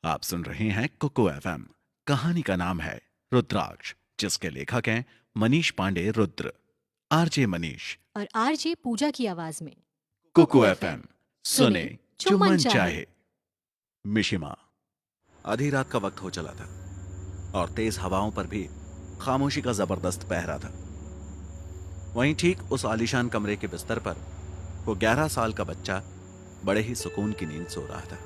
आप सुन रहे हैं कुकू एफएम। कहानी का नाम है रुद्राक्ष, जिसके लेखक हैं मनीष पांडे रुद्र। आरजे मनीष। और आरजे पूजा की आवाज में कुकू कुकू एफएम। एफएम। सुने सुने जो जो मन मन चाहे। चाहे। मिशिमा। आधी रात का वक्त हो चला था और तेज हवाओं पर भी खामोशी का जबरदस्त पहरा था। वहीं ठीक उस आलीशान कमरे के बिस्तर पर वो 11 साल का बच्चा बड़े ही सुकून की नींद सो रहा था।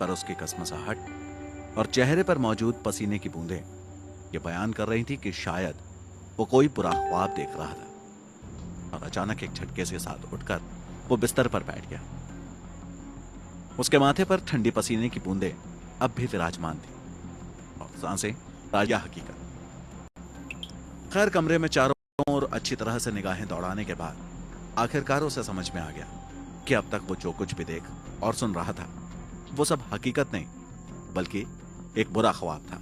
पर उसकी कसमसाहट और चेहरे पर मौजूद पसीने की बूंदें ये बयान कर रही थी कि शायद वो कोई बुरा ख्वाब देख रहा था। और अचानक एक झटके से साथ उठकर वो बिस्तर पर बैठ गया। उसके माथे पर ठंडी पसीने की बूंदें अब भी विराजमान थी और सांसें ताजा हकीकत। खैर, कमरे में चारों ओर अच्छी तरह से निगाहें दौड़ाने के बाद आखिरकार उसे समझ में आ गया कि अब तक वो जो कुछ भी देख और सुन रहा था वो सब हकीकत नहीं बल्कि एक बुरा ख्वाब था।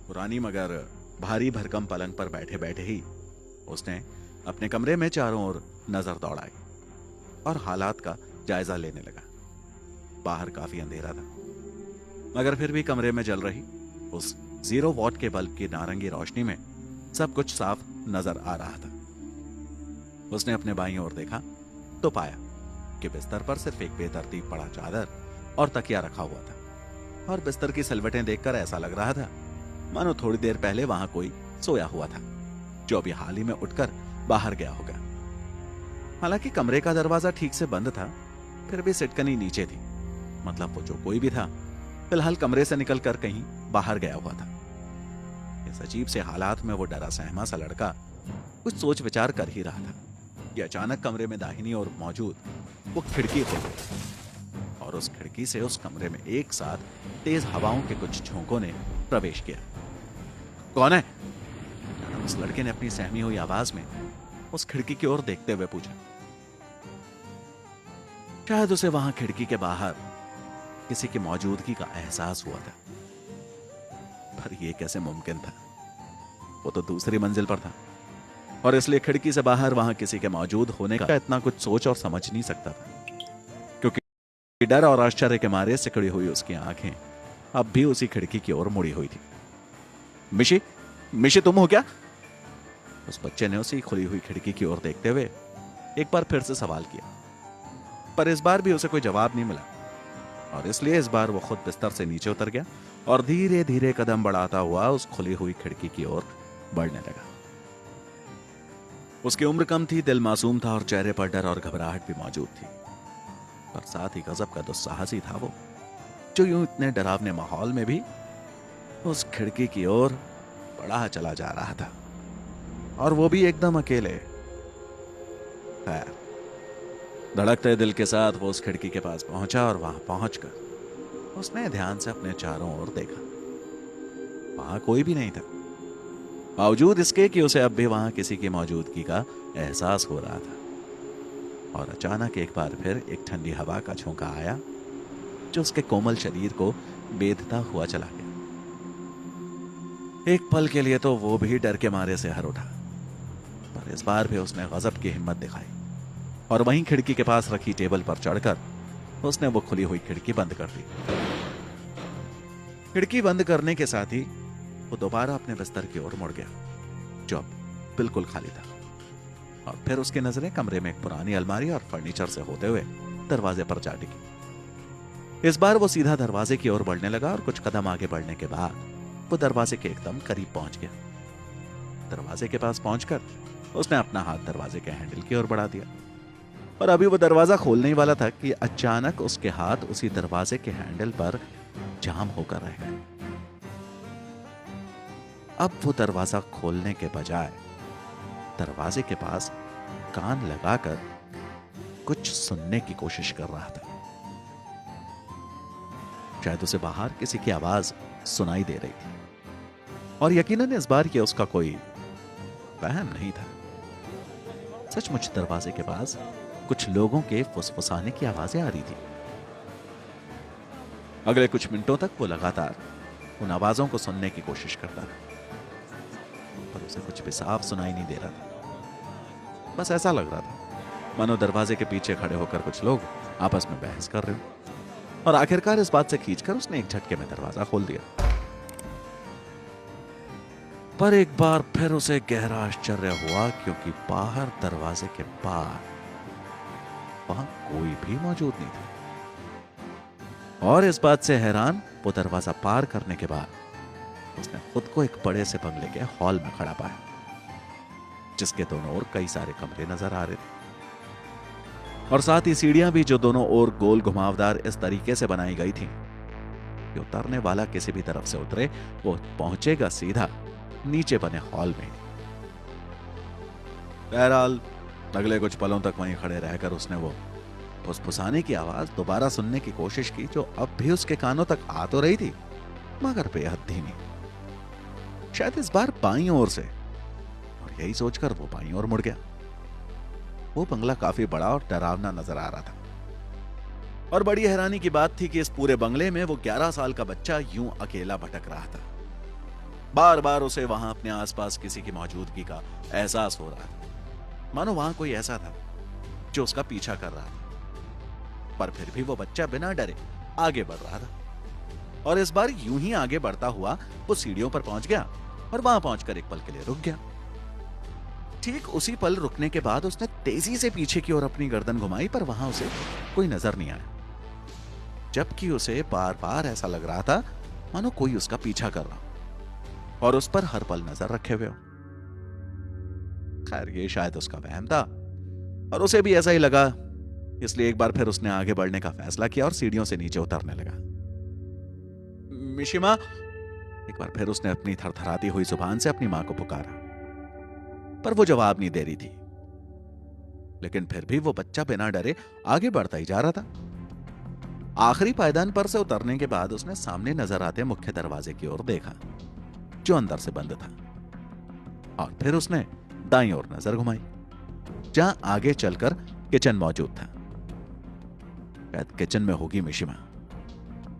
पुरानी मगर भारी भरकम पलंग पर बैठे बैठे ही उसने अपने कमरे में चारों ओर नजर दौड़ाई और हालात का जायजा लेने लगा। बाहर काफी अंधेरा था, मगर फिर भी कमरे में जल रही उस 0 वॉट के बल्ब की नारंगी रोशनी में सब कुछ साफ नजर आ रहा था। उसने अपने बाईं ओर देखा तो पाया कि बिस्तर पर सिर्फ एक बेतरतीब पड़ा चादर और तकिया रखा हुआ था और बिस्तर की सिलवटें देखकर ऐसा लग रहा था मानो थोड़ी देर पहले वहां कोई सोया हुआ था जो अभी हाल ही में उठकर बाहर गया होगा। हालांकि कमरे का दरवाजा ठीक से बंद था, फिर भी सिटकनी नीचे थी। मतलब वो जो कोई भी था फिलहाल कमरे से निकलकर कहीं बाहर गया हुआ था। इस अजीब से हालात में वो डरा सहमा सा लड़का कुछ सोच विचार कर ही रहा था कि अचानक कमरे में दाहिनी ओर मौजूद वो खिड़की खुल गई और उस खिड़की से उस कमरे में एक साथ तेज हवाओं के कुछ झोंकों ने प्रवेश किया। कौन है? उस लड़के ने अपनी सहमी हुई आवाज में उस खिड़की की ओर देखते हुए पूछा। शायद उसे वहां खिड़की के बाहर किसी की मौजूदगी का एहसास हुआ था, पर यह कैसे मुमकिन था? वो तो दूसरी मंजिल पर था और इसलिए खिड़की से बाहर वहां किसी के मौजूद होने का इतना कुछ सोच और समझ नहीं सकता था, क्योंकि डर और आश्चर्य के मारे सिकड़ी हुई उसकी आंखें अब भी उसी खिड़की की ओर मुड़ी हुई थी। मिशी, मिशी तुम हो क्या? उस बच्चे ने उसी खुली हुई खिड़की की ओर देखते हुए एक बार फिर से सवाल किया, पर इस बार भी उसे कोई जवाब नहीं मिला और इसलिए इस बार वो खुद बिस्तर से नीचे उतर गया और धीरे धीरे कदम बढ़ाता हुआ उस खुली हुई खिड़की की ओर बढ़ने लगा। उसकी उम्र कम थी, दिल मासूम था और चेहरे पर डर और घबराहट भी मौजूद थी, पर साथ ही गजब का दुस्साहसी था वो, जो यूं इतने डरावने माहौल में भी उस खिड़की की ओर बढ़ा चला जा रहा था और वो भी एकदम अकेले। खैर, धड़कते दिल के साथ वो उस खिड़की के पास पहुंचा और वहां पहुंचकर उसने ध्यान से अपने चारों ओर देखा। वहां कोई भी नहीं था, बावजूद इसके कि उसे अब भी वहां किसी की मौजूदगी का एहसास हो रहा था। और अचानक एक बार फिर एक ठंडी हवा का झोंका आया जो उसके कोमल शरीर को बेधता हुआ चला गया। एक पल के लिए तो वो भी डर के मारे से हर उठा, पर इस बार भी उसने गजब की हिम्मत दिखाई और वहीं खिड़की के पास रखी टेबल पर चढ़कर उसने वो खुली हुई खिड़की बंद कर दी। खिड़की बंद करने के साथ ही वो दोबारा अपने बिस्तर की ओर मुड़ गया जो अब बिल्कुल खाली था और फिर उसकी नजरें कमरे में एक पुरानी अलमारी और फर्नीचर से होते हुए दरवाजे पर जा टिकी। इस बार वो सीधा दरवाजे की ओर बढ़ने लगा और कुछ कदम आगे बढ़ने के बाद वो दरवाजे के एकदम करीब पहुंच गया। दरवाजे के पास पहुंचकर उसने अपना हाथ दरवाजे के हैंडल की ओर बढ़ा दिया और अभी वो दरवाजा खोलने ही वाला था कि अचानक उसके हाथ उसी दरवाजे के हैंडल पर जाम होकर रह गए। अब वो दरवाजा खोलने के बजाय दरवाजे के पास कान लगाकर कुछ सुनने की कोशिश कर रहा था। शायद उसे बाहर किसी की आवाज सुनाई दे रही थी और यकीनन इस बार ये उसका कोई वहम नहीं था। सचमुच दरवाजे के पास कुछ लोगों के फुसफुसाने की आवाजें आ रही थी। अगले कुछ मिनटों तक वो लगातार उन आवाजों को सुनने की कोशिश करता रहा, पर उसे कुछ भी साफ सुनाई नहीं दे रहा था। बस ऐसा लग रहा था मानो दरवाजे के पीछे खड़े होकर कुछ लोग आपस में बहस कर रहे हो। और आखिरकार इस बात से खींचकर उसने एक झटके में दरवाजा खोल दिया। पर एक बार फिर उसे गहरा आश्चर्य हुआ, क्योंकि बाहर दरवाजे के पार वहां कोई भी मौजूद नहीं था। और इस बात से हैरान वो दरवाजा पार करने के बाद उसने खुद को एक बड़े से बंगले के हॉल में खड़ा पाया, जिसके दोनों ओर कई सारे कमरे नजर आ रहे थे, और साथ ही सीढ़ियां भी जो दोनों ओर गोल घुमावदार इस तरीके से बनाई गई थी कि उतरने वाला किसी भी तरफ से उतरे वो पहुंचेगा सीधा नीचे बने हॉल में। बहरहाल अगले कुछ पलों तक वहीं खड़े रहकर उसने वो फुसफुसाने की आवाज दोबारा सुनने की कोशिश की, जो अब भी उसके कानों तक आ तो रही थी मगर बेहद धीमी, शायद इस बार बाईं ओर से। और यही सोचकर वो बाईं ओर मुड़ गया। वो बंगला काफी बड़ा और डरावना नजर आ रहा था, और बड़ी हैरानी की बात थी कि इस पूरे बंगले में वो 11 साल का बच्चा यूं अकेला भटक रहा था। बार बार उसे वहां अपने आसपास किसी की मौजूदगी का एहसास हो रहा था, मानो वहां कोई ऐसा था जो उसका पीछा कर रहा था। पर फिर भी वो बच्चा बिना डरे आगे बढ़ रहा था, और इस बार यूं ही आगे बढ़ता हुआ वो सीढ़ियों पर पहुंच गया और वहां पहुंचकर एक पल के लिए रुक गया। ठीक उसी पल रुकने के बाद उसने तेजी से पीछे की ओर अपनी गर्दन घुमाई, पर वहां उसे कोई नजर नहीं आया, जबकि उसे बार बार ऐसा लग रहा था मानो कोई उसका पीछा कर रहा और उस पर हर पल नजर रखे हुए हो। खैर ये शायद उसका वहम था, और उसे भी ऐसा ही लगा, इसलिए एक बार फिर उसने आगे बढ़ने का फैसला किया और सीढ़ियों से नीचे उतरने लगा। मिशिमा, एक बार फिर उसने अपनी थरथराती हुई जुबान से अपनी मां को पुकारा, पर वो जवाब नहीं दे रही थी। लेकिन फिर भी वो बच्चा बिना डरे आगे बढ़ता ही जा रहा था। आखिरी पायदान पर से उतरने के बाद उसने सामने नजर आते मुख्य दरवाजे की ओर देखा, जो अंदर से बंद था, और फिर उसने दाईं ओर नजर घुमाई, जहां आगे चलकर किचन मौजूद था। शायद किचन में होगी मिशिमा,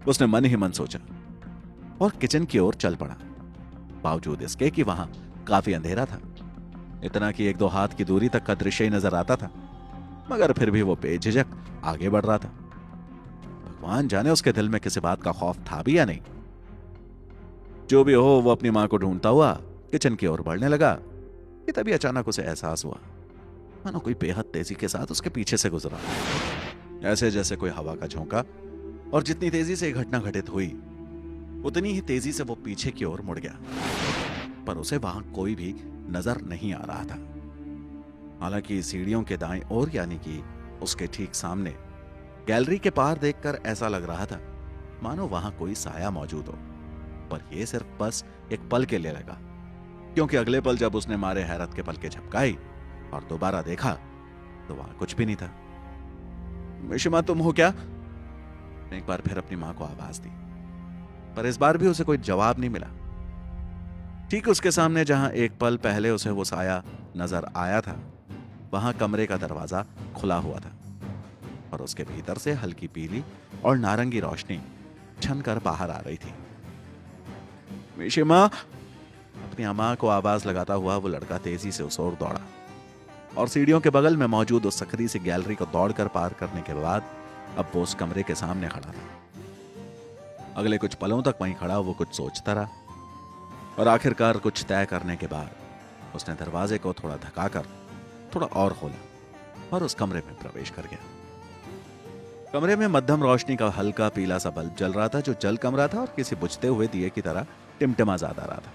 उसने मन ही मन सोचा, और किचन की ओर चल पड़ा, बावजूद इसके कि वहां काफी अंधेरा था, इतना कि 1-2 हाथ की दूरी तक का दृश्य ही नजर आता था। मगर फिर भी वो बेझिझक आगे बढ़ रहा था। भगवान जाने उसके दिल में किसी बात का खौफ था भी या नहीं। जो भी हो, वो अपनी मां को ढूंढता हुआ किचन की ओर बढ़ने लगा कि तभी अचानक उसे एहसास हुआ मानो कोई बेहद तेजी के साथ उसके पीछे से गुजरा, ऐसे जैसे कोई हवा का झोंका। और जितनी तेजी से घटना घटित हुई उतनी ही तेजी से वो पीछे की ओर मुड़ गया, पर उसे वहां कोई भी नजर नहीं आ रहा था। हालांकि सीढ़ियों के दाएं ओर, यानी कि उसके ठीक सामने गैलरी के पार देखकर ऐसा लग रहा था मानो वहां कोई साया मौजूद हो, पर यह सिर्फ बस एक पल के लिए लगा, क्योंकि अगले पल जब उसने मारे हैरत के पलके झपकाई और दोबारा देखा तो वहां कुछ भी नहीं था। मिशिमा, तुम हो क्या? एक बार फिर अपनी मां को आवाज दी, पर इस बार भी उसे कोई जवाब नहीं मिला। ठीक उसके सामने जहां एक पल पहले उसे वो साया नजर आया था, वहां कमरे का दरवाजा खुला हुआ था, और उसके भीतर से हल्की पीली और नारंगी रोशनी छनकर बाहर आ रही थी। मिशिमा, अपनी अम्मा को आवाज लगाता हुआ वो लड़का तेजी से उस ओर दौड़ा, और सीढ़ियों के बगल में मौजूद उस सकरी सी गैलरी को दौड़कर पार करने के बाद अब वो उस कमरे के सामने खड़ा था। अगले कुछ पलों तक वहीं खड़ा वो कुछ सोचता रहा, और आखिरकार कुछ तय करने के बाद उसने दरवाजे को थोड़ा धक्काकर थोड़ा और खोला और उस कमरे में प्रवेश कर गया। कमरे में मध्यम रोशनी का हल्का पीला सा बल्ब जल रहा था, जो जल कम रहा था और किसी बुझते हुए दिए की तरह टिमटिमा ज्यादा रहा था।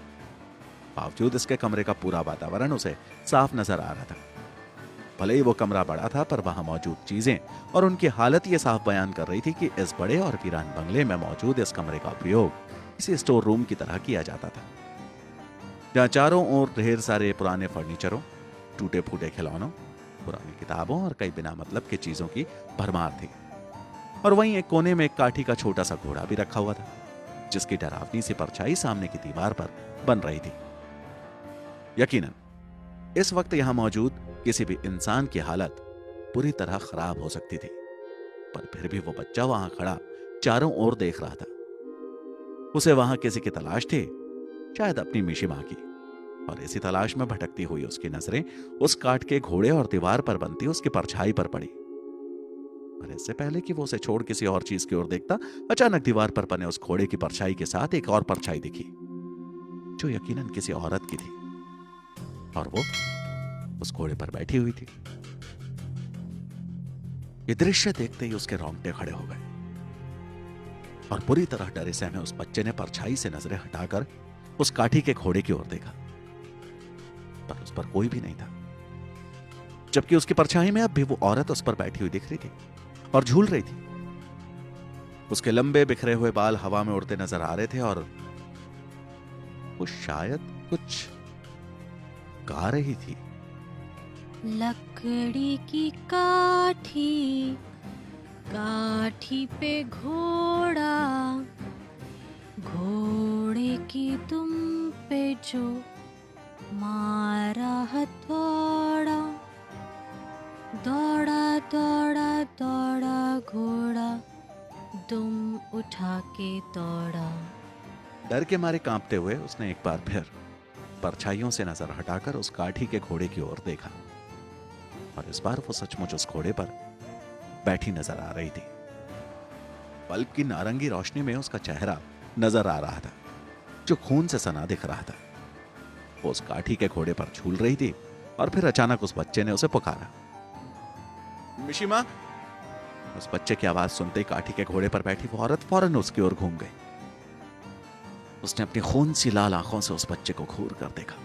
बावजूद इसके कमरे का पूरा वातावरण उसे साफ नजर आ रहा था। भले ही वो कमरा बड़ा था, पर वहां मौजूद चीजें और उनकी हालत ये साफ बयान कर रही थी कि इस बड़े और वीरान बंगले में मौजूद इस कमरे का उपयोग किसी स्टोर रूम की तरह किया जाता था, जहां चारों ओर ढेर सारे पुराने फर्नीचरों, टूटे फूटे खिलौनों, पुरानी किताबों और कई बिना मतलब की चीजों की भरमार थी। और वहीं एक कोने में एक काठी का छोटा सा घोड़ा भी रखा हुआ था, जिसकी डरावनी सी परछाई सामने की दीवार पर बन रही थी। यकीनन इस वक्त यहां मौजूद किसी भी इंसान की हालत पूरी तरह खराब हो सकती थी, पर फिर भी वो बच्चा वहां खड़ा चारों ओर देख रहा था। उसे वहां किसी की तलाश थी, शायद अपनी मिशिमा की, और इसी तलाश में भटकती हुई उसकी नजरें उस काठ के घोड़े और दीवार पर बनती उसकी परछाई पर पड़ी। और इससे पहले कि वो उसे छोड़ किसी और चीज की ओर देखता, अचानक दीवार पर बने उस घोड़े की परछाई के साथ एक और परछाई दिखी, जो यकीनन किसी औरत की थी, और वो उस घोड़े पर बैठी हुई थी। ये दृश्य देखते ही उसके रोंगटे खड़े हो गए और पूरी तरह डरे सहमे उस बच्चे ने परछाई से नजरें हटाकर उस काठी के घोड़े की ओर देखा, पर उस पर कोई भी नहीं था, जबकि उसकी परछाई में अब भी वो औरत उस पर बैठी हुई दिख रही थी और झूल रही थी। उसके लंबे बिखरे हुए बाल हवा में उड़ते नजर आ रहे थे और वो शायद कुछ गा रही थी। लकड़ी की काठी, काठी पे घोड़ा, घोड़े की दुम पे जो मारा हथौड़ा, दौड़ा दौड़ा दौड़ा घोड़ा, दुम उठा के दौड़ा। डर के मारे कांपते हुए उसने एक बार फिर परछाइयों से नजर हटाकर उस काठी के घोड़े की ओर देखा, और इस बार वो सचमुच उस घोड़े पर बैठी नजर आ रही थी। बल्ब की नारंगी रोशनी में उसका चेहरा नजर आ रहा था, जो खून से सना दिख रहा था। वो उस काठी के घोड़े पर झूल रही थी और फिर अचानक उस बच्चे ने उसे पुकारा, मिशिमा। उस बच्चे की आवाज सुनते ही काठी के घोड़े पर बैठी वो औरत फौरन उसकी ओर घूम गई। उसने अपनी खून सी लाल आंखों से उस बच्चे को घूर कर देखा।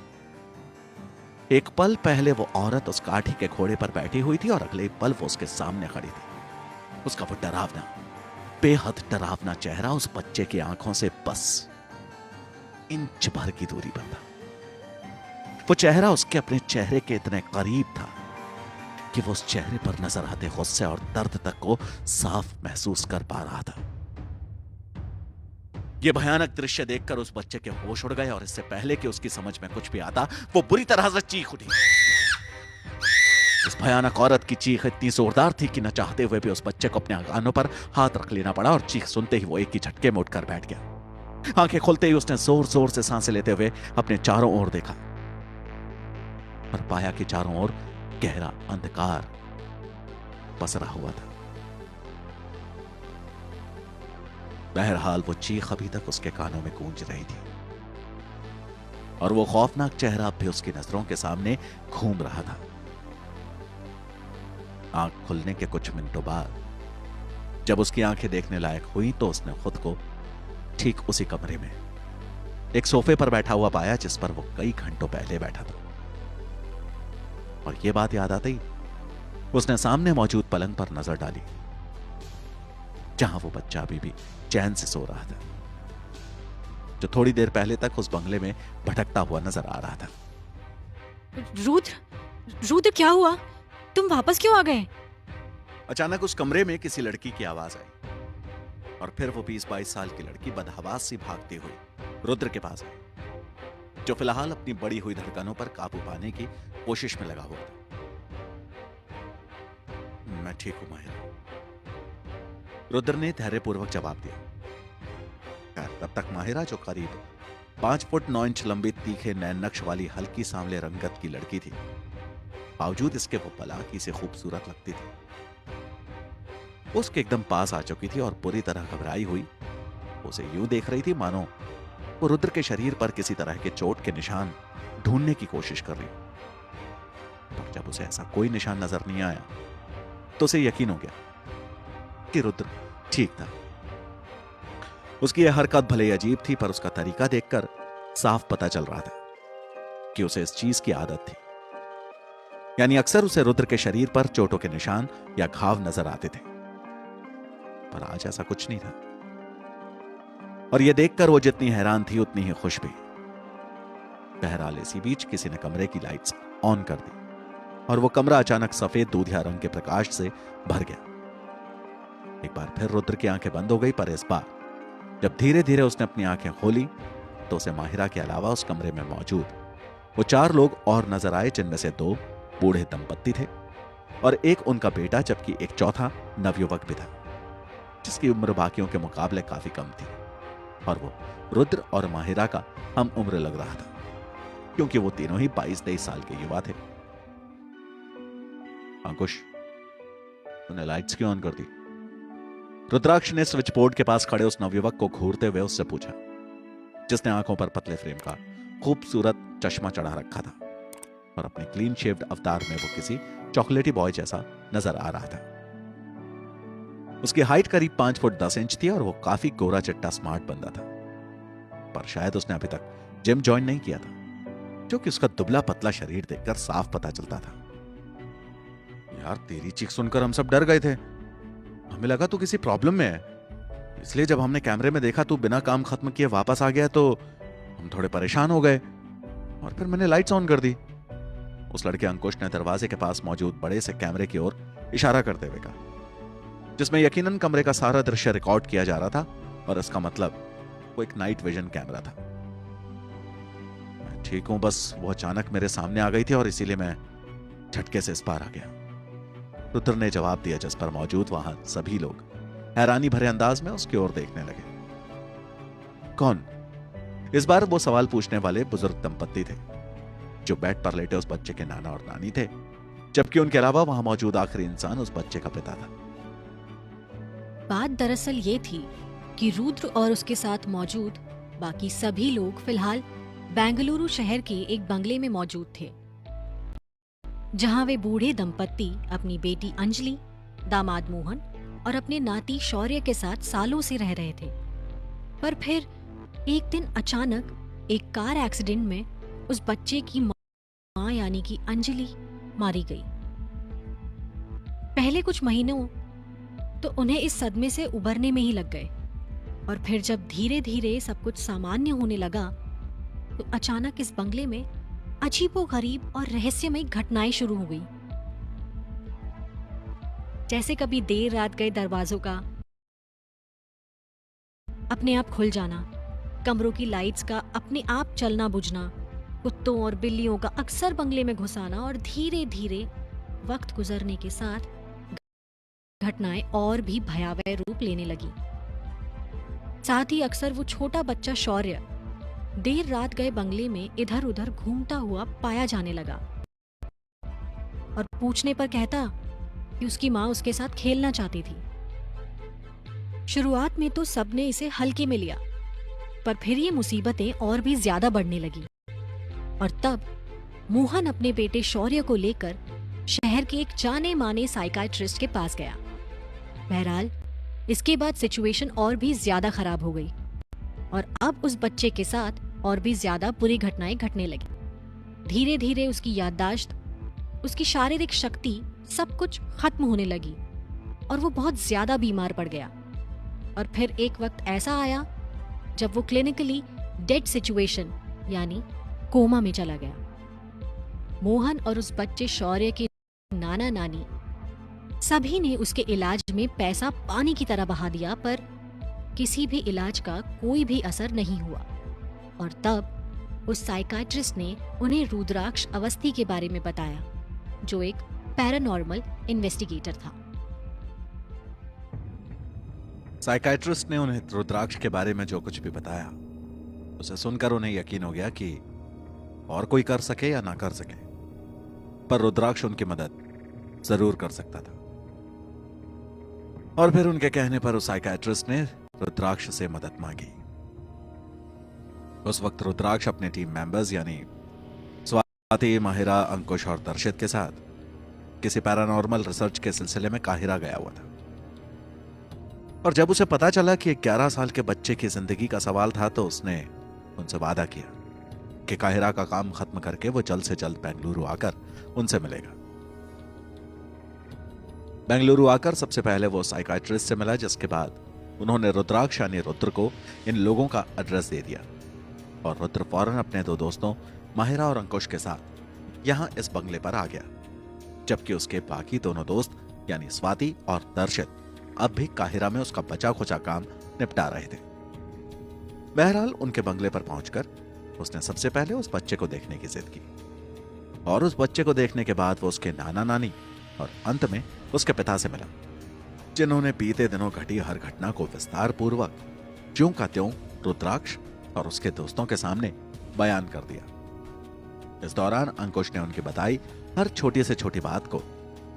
एक पल पहले वो औरत उस काठी के घोड़े पर बैठी हुई थी और अगले ही पल वो उसके सामने खड़ी थी। उसका वो डरावना, बेहद डरावना चेहरा उस बच्चे की आंखों से बस इंच भर की दूरी पर था। वो चेहरा उसके अपने चेहरे के इतने करीब था कि वो उस चेहरे पर नजर आते गुस्से और दर्द तक को साफ महसूस कर पा रहा था। ये भयानक दृश्य देखकर उस बच्चे के होश उड़ गए और इससे पहले कि उसकी समझ में कुछ भी आता, वो बुरी तरह से चीख उठी। इस भयानक औरत की चीख इतनी जोरदार थी कि न चाहते हुए भी उस बच्चे को अपने कानों पर हाथ रख लेना पड़ा और चीख सुनते ही वो एक ही झटके में उठकर बैठ गया। आंखें खुलते ही उसने जोर जोर से सांसें लेते हुए अपने चारों ओर देखा और पाया कि चारों ओर गहरा अंधकार पसरा हुआ था। बहरहाल वो चीख अभी तक उसके कानों में गूंज रही थी और वो खौफनाक चेहरा अब भी उसकी नजरों के सामने घूम रहा था। आंख खुलने के कुछ मिनटों बाद जब उसकी आंखें देखने लायक हुई तो उसने खुद को ठीक उसी कमरे में एक सोफे पर बैठा हुआ पाया जिस पर वो कई घंटों पहले बैठा था। और यह बात याद आते ही उसने सामने मौजूद पलंग पर नजर डाली, जहां वो बच्चा अभी भी चैन से सो रहा था, जो थोड़ी देर पहले तक उस बंगले में भटकता हुआ नजर आ रहा था। रुद्र क्या हुआ? तुम वापस क्यों आ गए? अचानक उस कमरे में किसी लड़की की आवाज आई और फिर वो 20-22 साल की लड़की बदहवास सी भागती हुई रुद्र के पास आई, जो फिलहाल अपनी बढ़ी हुई धड़कनों पर काबू पाने की कोशिश में लगा हुआ था। मैं ठीक हूं माहिरा, रुद्र ने धैर्यपूर्वक जवाब दिया। तब तक माहिरा, जो करीब 5 फुट 9 इंच लंबी तीखे नैन नक्श वाली हल्की सांवले रंगत की लड़की थी, बावजूद इसके वो भलाकी से खूबसूरत लगती थी। उसके एकदम पास आ चुकी थी और पूरी तरह घबराई हुई उसे यूं देख रही थी मानो वो रुद्र के शरीर पर किसी तरह के चोट के निशान ढूंढने की कोशिश कर रही। पर जब उसे ऐसा कोई निशान नजर नहीं आया तो उसे यकीन हो गया कि रुद्र ठीक था। उसकी यह हरकत भले ही अजीब थी, पर उसका तरीका देखकर साफ पता चल रहा था कि उसे इस चीज की आदत थी। यानी अक्सर उसे रुद्र के शरीर पर चोटों के निशान या घाव नजर आते थे, पर आज ऐसा कुछ नहीं था। और यह देखकर वो जितनी हैरान थी उतनी ही खुश भी। बहरहाल इसी बीच किसी ने कमरे की लाइट्स ऑन कर दी और वो कमरा अचानक सफेद दूधिया रंग के प्रकाश से भर गया। एक बार फिर रुद्र की आंखें बंद हो गई, पर इस बार जब धीरे धीरे उसने अपनी आंखें खोली तो उसे माहिरा के अलावा उस कमरे में मौजूद वो 4 लोग और नजर आए, जिनमें से 2 बूढ़े दंपत्ति थे और एक उनका बेटा, जबकि एक चौथा नवयुवक भी था, जिसकी उम्र बाकियों के मुकाबले काफी कम थी। और वो रुद्र और माहिरा का हम उम्र लग रहा था, क्योंकि वो तीनों ही 22-23 साल के युवा थे। अंकुश, तूने लाइट्स क्यों ऑन कर दी? रुद्राक्ष ने स्विच बोर्ड के पास खड़े उस नवयुवक को घूरते हुए उससे पूछा, जिसने आंखों पर पतले फ्रेम का खूबसूरत चश्मा चढ़ा रखा था और अपने क्लीन शेव्ड अवतार में वो किसी चॉकलेटी बॉय जैसा नजर आ रहा था। उसकी हाइट करीब 5 फुट 10 इंच थी और वो काफी गोरा चिट्टा स्मार्ट बंदा था, पर शायद उसने अभी तक जिम ज्वाइन नहीं किया था, जो कि उसका दुबला पतला शरीर देखकर साफ पता चलता था। यार, तेरी चीख सुनकर हम सब डर गए थे। हमें लगा तू किसी प्रॉब्लम में है, इसलिए जब हमने कैमरे में देखा तू बिना काम खत्म किए वापस आ गया तो हम थोड़े परेशान हो गए और फिर मैंने लाइट्स ऑन कर दी। उस लड़के अंकुश ने दरवाजे के पास मौजूद बड़े से कैमरे की ओर इशारा करते हुए कहा, जिसमें यकीनन कमरे का सारा दृश्य रिकॉर्ड किया जा रहा था और इसका मतलब वो एक नाइट विजन कैमरा था। मैं ठीक हूं, बस वो अचानक मेरे सामने आ गई थी और इसीलिए मैं झटके से इस पार आ गया, रुद्र ने जवाब दिया, जिस पर मौजूद वहां सभी लोग हैरानी भरे अंदाज में उसकी ओर देखने लगे। कौन? इस बार वो सवाल पूछने वाले बुजुर्ग दंपत्ति थे, जो बेड पर लेटे उस बच्चे के नाना और नानी थे, जबकि उनके अलावा वहां मौजूद आखिरी इंसान उस बच्चे का पिता था। बात दरअसल ये थी कि रुद्र और उसके साथ मौजूद बाकी सभी लोग फिलहाल बेंगलुरु शहर के एक बंगले में मौजूद थे, जहां वे बूढ़े दंपत्ति अपनी बेटी अंजलि, दामाद मोहन और अपने नाती शौर्य के साथ सालों से रह रहे थे। पर फिर एक दिन अचानक एक कार एक्सीडेंट में उस बच्चे की मां यानी कि अंजलि मारी गई। पहले कुछ महीनों तो उन्हें इस सदमे से उबरने में ही लग गए और फिर जब धीरे धीरे सब कुछ सामान्य होने लगा तो अचानक इस बंगले में अजीबोगरीब और रहस्यमयी घटनाएं शुरू हो गई। जैसे कभी देर रात गए दरवाजों का अपने आप खुल जाना, कमरों की लाइट्स का अपने आप चलना बुझना, कुत्तों और बिल्लियों का अक्सर बंगले में घुसाना और धीरे धीरे वक्त गुजरने के साथ घटनाएं और भी भयावह रूप लेने लगी। साथ ही अक्सर वो छोटा बच्चा शौर्य देर रात गए बंगले में इधर उधर घूमता हुआ पाया जाने लगा और पूछने पर कहता कि उसकी मां उसके साथ खेलना चाहती थी। शुरुआत में तो सबने इसे हल्के में लिया, पर फिर ये मुसीबतें और भी ज्यादा बढ़ने लगी और तब मोहन अपने बेटे शौर्य को लेकर शहर के एक जाने माने साइकाइट्रिस्ट के पास गया। बहरहाल इसके बाद सिचुएशन और भी ज्यादा खराब हो गई और अब उस बच्चे के साथ और भी ज्यादा बुरी घटनाएं घटने लगी। धीरे धीरे उसकी याददाश्त, उसकी शारीरिक शक्ति सब कुछ खत्म होने लगी और वो बहुत ज्यादा बीमार पड़ गया। और फिर एक वक्त ऐसा आया जब वो क्लिनिकली डेड सिचुएशन यानी कोमा में चला गया। मोहन और उस बच्चे शौर्य के नाना नानी सभी ने उसके इलाज में पैसा पानी की तरह बहा दिया, पर किसी भी इलाज का कोई भी असर नहीं हुआ। और तब उस साइकाइट्रिस्ट ने उन्हें रुद्राक्ष अवस्थी के बारे में बताया, जो एक पैरानॉर्मल इन्वेस्टिगेटर था। साइकाइट्रिस्ट ने उन्हें रुद्राक्ष के बारे में जो कुछ भी बताया, उसे सुनकर उन्हें यकीन हो गया कि और कोई कर सके या ना कर सके, पर रुद्राक्ष उनकी मदद जरूर कर सकता था। और फिर उनके कहने पर उस साइकाइट्रिस्ट ने रुद्राक्ष से मदद मांगी। उस वक्त रुद्राक्ष अपने टीम मेंबर्स यानी स्वाति, माहिरा, अंकुश और दर्शित के साथ किसी पैरानॉर्मल रिसर्च के सिलसिले में काहिरा गया हुआ था। और जब उसे पता चला कि 11 साल के बच्चे की जिंदगी का सवाल था, तो उसने उनसे वादा किया कि काहिरा का काम खत्म करके वो जल्द से जल्द बेंगलुरु आकर उनसे मिलेगा। बेंगलुरु आकर सबसे पहले वो साइकाइट्रिस्ट से मिला, जिसके बाद उन्होंने रुद्राक्ष यानी रुद्र को इन लोगों का एड्रेस दे दिया और रुद्र फौरन अपने 2 दोस्तों माहिरा और अंकुश के साथ यहां इस बंगले पर आ गया, जबकि उसके बाकी दोनों दोस्त यानी स्वाति और दर्शित अब भी काहिरा में उसका बचा खुचा काम निपटा रहे थे। बहरहाल उनके बंगले पर पहुंचकर उसने सबसे पहले उस बच्चे को देखने की जिद की और उस बच्चे को देखने के बाद वो उसके नाना नानी और अंत में उसके पिता से मिला, जिन्होंने बीते दिनों घटी हर घटना को विस्तार पूर्वक ज्यों का त्यों रुद्राक्ष और उसके दोस्तों के सामने बयान कर दिया। इस दौरान अंकुश ने उनकी बताई हर छोटी से छोटी बात को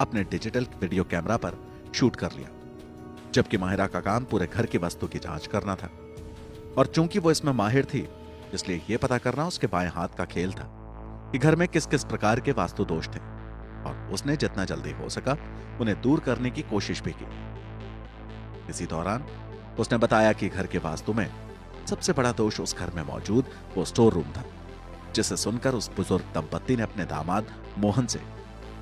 अपने डिजिटल वीडियो कैमरा पर शूट कर लिया, जबकि माहिरा का काम पूरे घर की वस्तु की जांच करना था। और चूंकि वो इसमें माहिर थी, इसलिए यह पता करना उसके बाएं हाथ का खेल था कि घर में किस किस प्रकार के वास्तु दोष थे, और उसने जितना जल्दी हो सका उन्हें दूर करने की कोशिश भी की। इसी दौरान उसने बताया कि घर के वास्तु में सबसे बड़ा दोष उस घर में मौजूद वो स्टोर रूम था, जिसे सुनकर उस बुजुर्ग दंपत्ति ने अपने दामाद मोहन से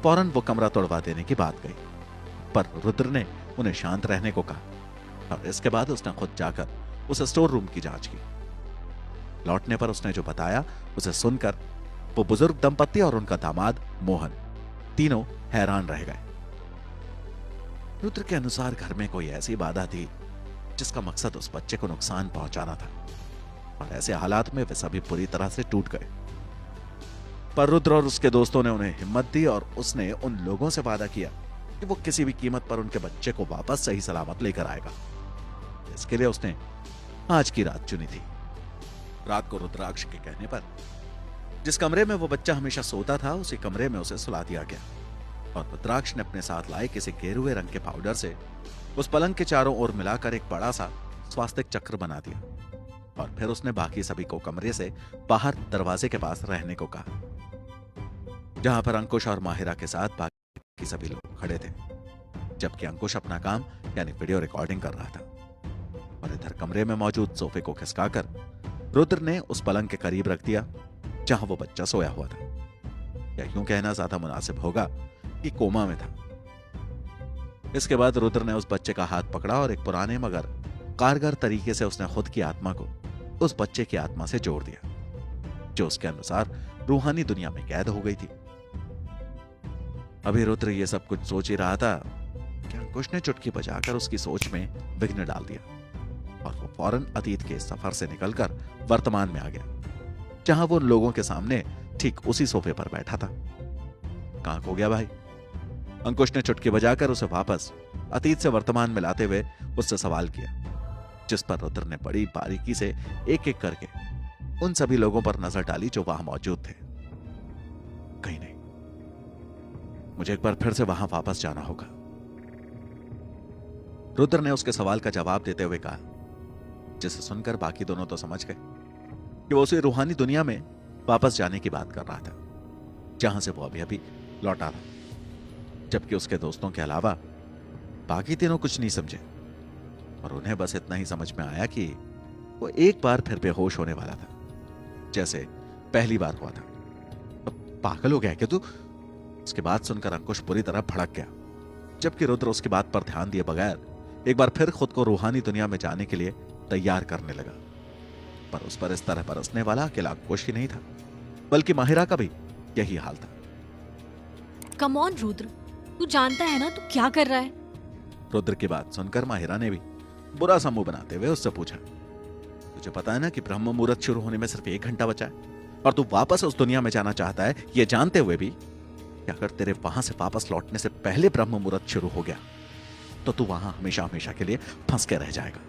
फौरन वो कमरा तोड़वा देने की बात कही। पर रुद्र ने उन्हें शांत रहने को कहा और इसके बाद उसने खुद जाकर उस स्टोर रूम की जांच की। लौटने पर उसने जो बताया उसे सुनकर वो बुजुर्ग दंपत्ति और उनका दामाद मोहन तीनों हैरान रह गए। रुद्र के अनुसार घर में कोई ऐसी बाधा थी जिसका मकसद उस बच्चे को नुकसान पहुंचाना था, और ऐसे हालात में वे सभी पूरी तरह से टूट गए। पर रुद्र और उसके दोस्तों ने उन्हें हिम्मत दी और उसने उन लोगों से वादा किया कि वो किसी भी कीमत पर उनके बच्चे को वापस सही सलामत लेकर आएगा। इसके लिए उसने आज की रात चुनी थी। रात को रुद्राक्ष के कहने पर जिस कमरे में वो बच्चा हमेशा सोता था, उसी कमरे में उसे सुला दिया गया, और रुद्राक्ष ने अपने साथ लाए किसी गेरुए रंग के पाउडर से उस पलंग के चारों ओर मिलाकर एक बड़ा सा स्वास्तिक चक्र बना दिया, और फिर उसने बाकी सभी को कमरे से बाहर दरवाजे के पास रहने को कहा, जहां पर अंकुश और माहिरा के साथ बाकी सभी लोग खड़े थे, जबकि अंकुश अपना काम यानी वीडियो रिकॉर्डिंग कर रहा था। और इधर कमरे में मौजूद सोफे को खिसकाकर रुद्र ने उस पलंग के करीब रख दिया जहां वो बच्चा सोया हुआ था, या यूं कहना ज्यादा मुनासिब होगा कि कोमा में था। इसके बाद रुद्र ने उस बच्चे का हाथ पकड़ा और एक पुराने मगर कारगर तरीके से उसने खुद की आत्मा को उस बच्चे की आत्मा से जोड़ दिया, जो उसके अनुसार रूहानी दुनिया में कैद हो गई थी। अभी रुद्र ये सब कुछ सोच ही रहा था कि अंकुश ने चुटकी बजाकर उसकी सोच में विघ्न डाल दिया, और वो फौरन अतीत के सफर से निकलकर वर्तमान में आ गया, जहां वो उन लोगों के सामने ठीक उसी सोफे पर बैठा था। कहां खो गया भाई? अंकुश ने चुटकी बजाकर उसे वापस अतीत से वर्तमान में लाते हुए उससे सवाल किया, जिस पर रुद्र ने बड़ी बारीकी से एक एक करके उन सभी लोगों पर नजर डाली जो वहां मौजूद थे। कहीं नहीं, मुझे एक बार फिर से वहां वापस जाना होगा। रुद्र ने उसके सवाल का जवाब देते हुए कहा, जिसे सुनकर बाकी दोनों तो समझ गए कि वो उसे रूहानी दुनिया में वापस जाने की बात कर रहा था, जहां से वो अभी अभी लौटा था। जबकि उसके दोस्तों के अलावा बाकी तीनों कुछ नहीं समझे, और उन्हें बस इतना ही समझ में आया कि वो एक बार फिर बेहोश होने वाला था, जैसे पहली बार हुआ था। अब पागल हो गया क्या तू? उसकी बात सुनकर अंकुश पूरी तरह भड़क गया, जबकि रुद्र उसकी बात पर ध्यान दिए बगैर एक बार फिर खुद को रूहानी दुनिया में जाने के लिए तैयार करने लगा। पर उस पर इस तरह बरसने वाला अकेला अंकुश ही नहीं था, बल्कि माहिरा का भी यही हाल था। कम ऑन रुद्र, तू जानता है ना तू क्या कर रहा है? रुद्र की बात सुनकर माहिरा ने भी बुरा सा मुंह बनाते हुए उससे पूछा, तुझे पता है ना कि ब्रह्म मुहूर्त शुरू होने में सिर्फ 1 घंटा बचा है, और तू वापस उस दुनिया में जाना चाहता है, ये जानते हुए भी कि अगर तेरे वहां से वापस लौटने से पहले ब्रह्म मुहूर्त शुरू हो गया तो तू वहां हमेशा हमेशा के लिए फंस के रह जाएगा,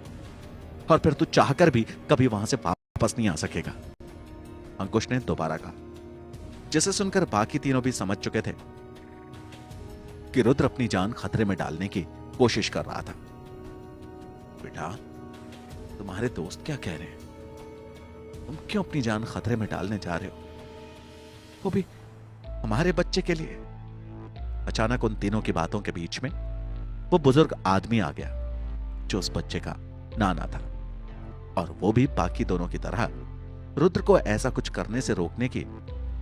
और फिर तू चाहकर भी कभी वहां से वापस नहीं आ सकेगा। अंकुश ने दोबारा कहा, जिसे सुनकर बाकी तीनों भी समझ चुके थे कि रुद्र अपनी जान खतरे में डालने की कोशिश कर रहा था। बेटा, तुम्हारे दोस्त क्या कह रहे हैं? तुम क्यों अपनी जान खतरे में डालने जा रहे हो, वो भी हमारे बच्चे के लिए? अचानक उन तीनों की बातों के बीच में वो बुजुर्ग आदमी आ गया, जो उस बच्चे का नाना था, और वो भी बाकी दोनों की तरह रुद्र को ऐसा कुछ करने से रोकने की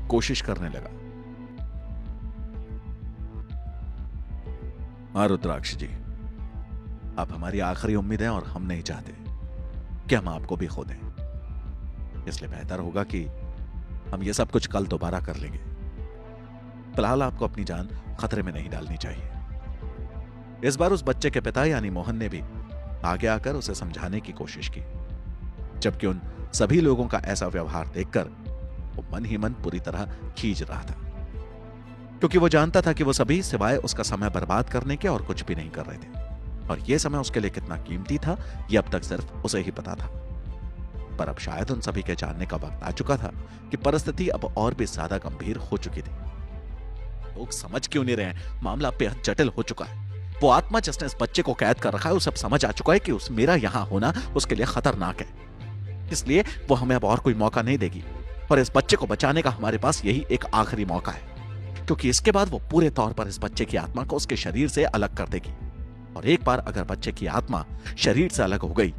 कोशिश करने लगा। हाँ रुद्राक्ष जी, आप हमारी आखिरी उम्मीद हैं, और हम नहीं चाहते कि हम आपको भी खो दें, इसलिए बेहतर होगा कि हम ये सब कुछ कल दोबारा कर लेंगे। फिलहाल आपको अपनी जान खतरे में नहीं डालनी चाहिए। इस बार उस बच्चे के पिता यानी मोहन ने भी आगे आकर उसे समझाने की कोशिश की, जबकि उन सभी लोगों का ऐसा व्यवहार देखकर वो मन ही मन पूरी तरह खींच रहा था, क्योंकि वो जानता था कि वो सभी सिवाय उसका समय बर्बाद करने के और कुछ भी नहीं कर रहे थे, और यह समय उसके लिए कितना कीमती था यह अब तक सिर्फ उसे ही पता था। पर अब शायद उन सभी के जानने का वक्त आ चुका था कि परिस्थिति अब और भी ज्यादा गंभीर हो चुकी थी। लोग समझ क्यों नहीं रहे हैं? मामला बेहद जटिल हो चुका है। वो आत्मा जिसने इस बच्चे को कैद कर रखा है उसे अब समझ आ चुका है कि उस मेरा यहां होना उसके लिए खतरनाक है, इसलिए वो हमें अब और कोई मौका नहीं देगी और इस बच्चे को बचाने का हमारे पास यही एक आखिरी मौका है, क्योंकि इसके बाद वो पूरे तौर पर इस बच्चे की आत्मा को उसके शरीर से अलग कर देगी और एक बार अगर बच्चे की आत्मा शरीर से अलग हो गई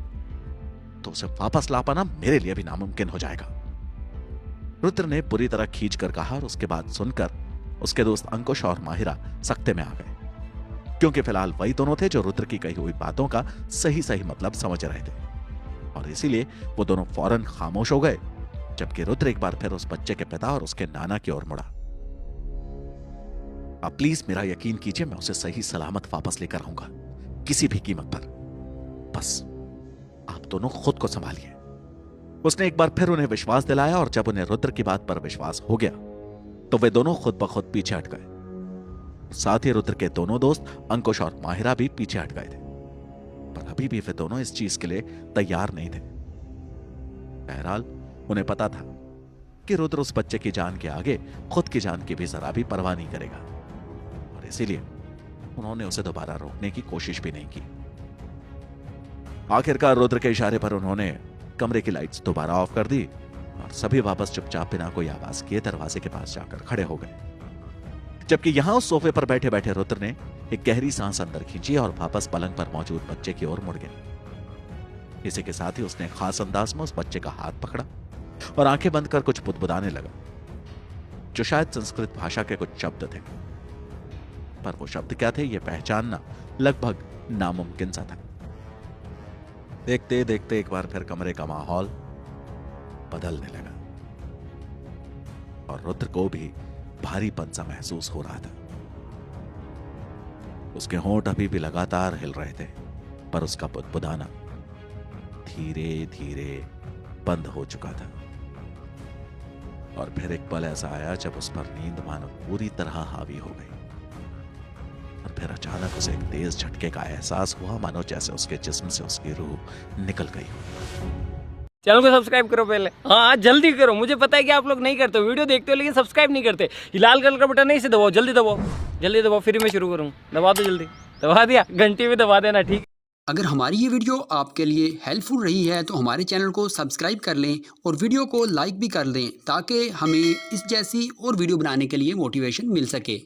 तो उसे वापस ला पाना मेरे लिए भी नामुमकिन हो जाएगा। रुद्र ने बुरी तरह खींच कर कहा और उसके बाद सुनकर उसके दोस्त अंकुश और माहिरा सख्ते में आ गए, क्योंकि फिलहाल वही दोनों थे जो रुद्र की कही हुई बातों का सही सही मतलब समझ रहे थे और इसीलिए वो दोनों फौरन खामोश हो गए, जबकि रुद्र एक बार फिर उस बच्चे के पिता और उसके नाना की ओर मुड़ा। अब प्लीज मेरा यकीन कीजिए, मैं उसे सही सलामत वापस लेकर आऊंगा किसी भी कीमत पर, बस आप दोनों खुद को संभालिए। उसने एक बार फिर उन्हें विश्वास दिलाया और जब उन्हें रुद्र की बात पर विश्वास हो गया तो वे दोनों खुद ब खुद पीछे हट गए। साथ ही रुद्र के दोनों दोस्त अंकुश और माहिरा भी पीछे हट गए थे, पर अभी भी वे दोनों इस चीज के लिए तैयार नहीं थे। बहरहाल उन्हें पता था कि रुद्र उस बच्चे की जान के आगे खुद की जान की भी जरा भी परवाह नहीं करेगा और इसीलिए उन्होंने उसे दोबारा रोकने की कोशिश भी नहीं की। आखिरकार रुद्र के इशारे पर उन्होंने कमरे की लाइट्स दोबारा ऑफ कर दी और सभी वापस चुपचाप बिना कोई आवाज किए दरवाजे के पास जाकर खड़े हो गए, जबकि यहां उस सोफे पर बैठे बैठे रुद्र ने एक गहरी सांस अंदर खींची और वापस पलंग पर मौजूद बच्चे की ओर मुड़ गया। इसी के साथ ही उसने खास अंदाज में उस बच्चे का हाथ पकड़ा और आंखें बंद कर कुछ बुदबुदाने लगा, जो शायद संस्कृत भाषा के कुछ शब्द थे, पर वो शब्द क्या थे यह पहचानना लगभग नामुमकिन सा था। देखते देखते एक बार फिर कमरे का माहौल बदलने लगा और रुद्र को भी भारीपन सा महसूस हो रहा था। उसके होंठ अभी भी लगातार हिल रहे थे, पर उसका बुदबुदाना धीरे धीरे बंद हो चुका था। और फिर एक पल ऐसा आया जब उस पर नींद मानो पूरी तरह हावी हो गई और फिर अचानक उसे एक तेज झटके का एहसास हुआ, मानो जैसे उसके जिस्म से उसकी रूह निकल गई हो। चैनल को सब्सक्राइब करो पहले, हाँ जल्दी करो, मुझे पता है कि आप लोग नहीं करते हो, वीडियो देखते हो लेकिन सब्सक्राइब नहीं करते। ये लाल कलर का बटन नहीं से दबाओ, जल्दी दबाओ, जल्दी दबाओ, फिर मैं शुरू करूँ। दबा दो जल्दी, दबा दिया, घंटी भी दबा देना, ठीक। अगर हमारी ये वीडियो आपके लिए हेल्पफुल रही है तो हमारे चैनल को सब्सक्राइब कर लें और वीडियो को लाइक भी कर दें, ताकि हमें इस जैसी और वीडियो बनाने के लिए मोटिवेशन मिल सके।